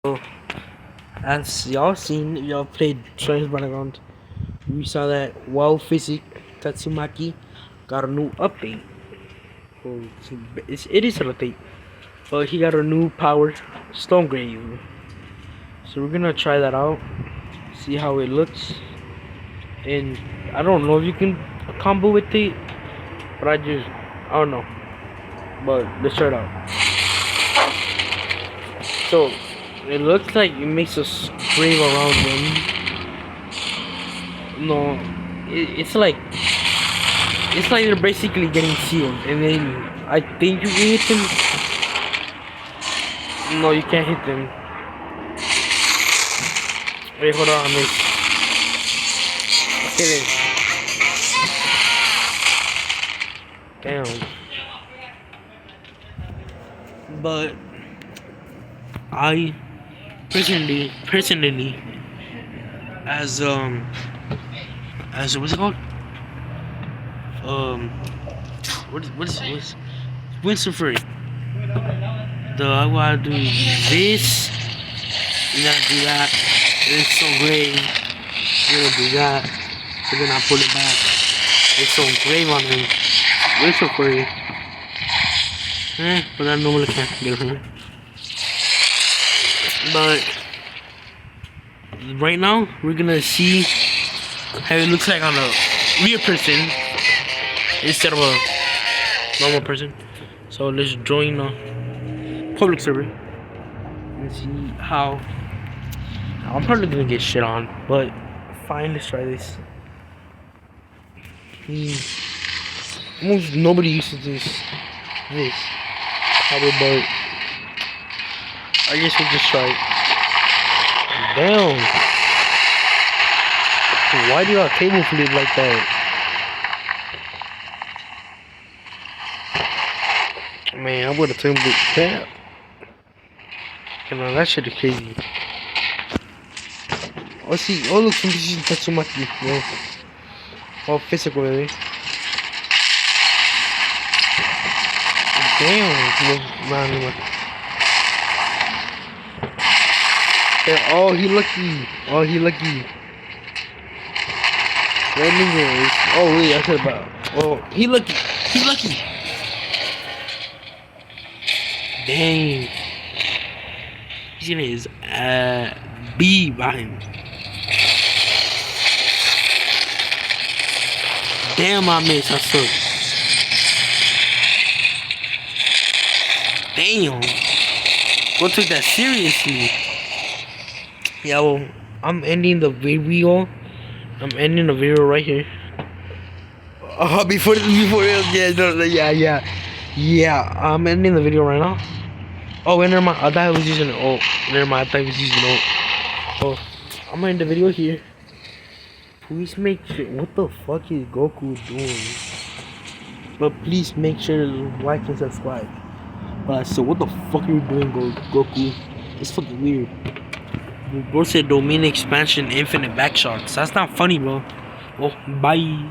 So, as y'all seen, y'all played Strange Battleground. We saw that Wild Physic Tatsumaki got a new update. Well, it is an update, but he got a new power, Stone Grave. So we're gonna try that out, see how it looks. And I don't know if you can combo with it, but I don't know. But let's try it out. So it looks like it makes a grave around them. No, it's like they're basically getting sealed, and then I think you can hit them. No, you can't hit them. Wait, hold on, miss. Okay then. Damn. But I personally, as what's it called? What's Winston Free? I gotta do this. You gotta do that. It's so great. You're gonna do that. And then I pull it back. It's so grave on him. Winston Free. But I normally can't get him. But right now we're gonna see how it looks like on a real person instead of a normal person. So let's join a public server and see how. I'm probably gonna get shit on, but fine, let's try this. Almost nobody uses this. Probably, but I guess we'll just try it. Damn. Why do y'all table flip like that? Man, I would have tabled it. Damn. You know, that shit is crazy. Oh, see. Oh, look, this is Tatsumaki. Yeah. Oh, physical, really. Damn. Man. Oh, he lucky. Landing is. Oh, wait, I said about. Oh, he lucky. Dang. He's in his B behind. Damn, I missed. I suck. Damn. Go took that seriously. Yeah, well, I'm ending the video right here. Before yeah. I'm ending the video right now. Oh, wait, never mind. I thought I was using never mind. I thought I was using Oh, I'm gonna end the video here. Please make sure. What the fuck is Goku doing? But please make sure to like and subscribe. So what the fuck are you doing, Goku? It's fucking weird. Bro said domain expansion, infinite backshots. That's not funny, bro. Oh, bye.